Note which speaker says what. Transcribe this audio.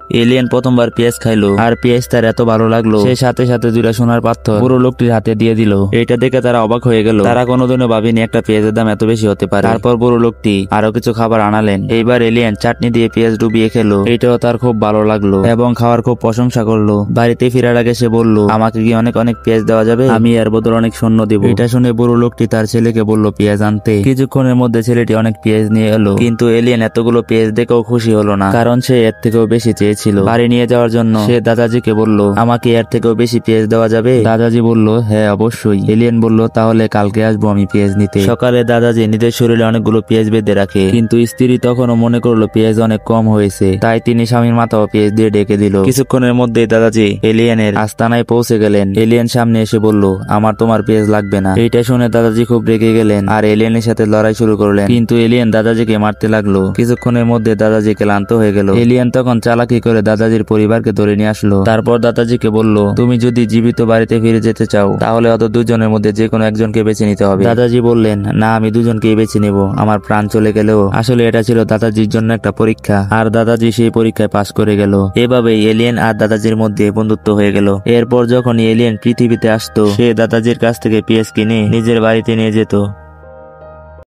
Speaker 1: Alien প্রথমবার পেঁয়াজ খাইলো আর পেঁয়াজ তার এত ভালো লাগলো সে সাথে সাথে দুইটা সোনার পাথর বুড়ো লোকটির হাতে দিয়ে দিল। এটা দেখে তারা অবাক হয়ে গেল, তারা কোনোদিনও ভাবেনি একটা পেঁয়াজের দাম এত বেশি হতে পারে। তারপর বুড়ো লোকটি আরো কিছু খাবার আনালেন। এইবার এলিয়েন চাটনি দিয়ে পেঁয়াজ ডুবিয়ে খেলো, এটাও তার খুব ভালো লাগলো এবং খাওয়ার খুব প্রশংসা করলো। বাড়িতে ফেরার আগে সে বলল, আমাকে কি অনেক অনেক পেঁয়াজ দেওয়া যাবে? আমি এর বদলে অনেক সৈন্য দেব। এটা শুনে বুড়ো লোকটি তার ছেলেকে বলল পেঁয়াজ আনতে। কিছুক্ষণের মধ্যে ছেলেটি অনেক পেঁয়াজ নিয়ে এলো, কিন্তু এলিয়েন এতগুলো পেঁয়াজ দেখেও খুশি হলো না, কারণ সে এর থেকেও বেশি চেয়েছিল। বাড়ি নিয়ে যাওয়ার জন্য সে দাদাজিকে বলল, আমাকে এর থেকেও বেশি পেঁয়াজ দেওয়া যাবে? দাদাজি বলল, হ্যাঁ অবশ্যই। এলিয়েন বলল, তাহলে কালকে আসবো আমি পেঁয়াজ নিতে। সকালে দাদাজি নিজের শরীরে অনেকগুলো পেঁয়াজ বেঁধে রাখে, কিন্তু স্ত্রী তখনও মনে করলো পেঁয়াজ অনেক কম হয়েছে, তাই তিনি স্বামীর মাথাও পেঁয়াজ দিয়ে ডেকে দিল। কিছুক্ষণের মধ্যে দাদাজি এলিয়েনের আস্তানায় পৌঁছে গেলেন। এলিয়েন সামনে এসে বলল, আমার তোমার পেঁয়াজ লাগবে না। এইটা শুনে দাদাজি খুব রেগে গেলেন আর এলিয়েনের সাথে লড়াই শুরু করলেন, কিন্তু এলিয়েন দাদাজিকে মারতে লাগলো। কিছুক্ষণের মধ্যে দাদাজি ক্লান্ত হয়ে গেল। এলিয়েন তখন চালাকি করে দাদাজির পরিবারকে ধরে নিয়ে আসলো। তারপর দাদাজিকে বলল, তুমি যদি জীবিত বাড়িতে ফিরে যেতে চাও তাহলে ওদের দুজনের মধ্যে যে কোনো একজনকে বেছে নিতে হবে। দাদাজি বললেন, না, আমি দুজনকেই বেছে নেব, আমার প্রাণ চলে গেলেও। আসলে এটা ছিল দাদাজির জন্য একটা পরীক্ষা, আর দাদাজি সেই পরীক্ষায় পাশ করে গেল। এভাবেই এলিয়েন আর দাদাজির মধ্যে বন্ধুত্ব হয়ে গেল। এরপর যখন এলিয়েন পৃথিবীতে আসতো সে দাদাজির কাছ থেকে পেঁয়াজ কিনে নিজের বাড়িতে নিয়ে যেত।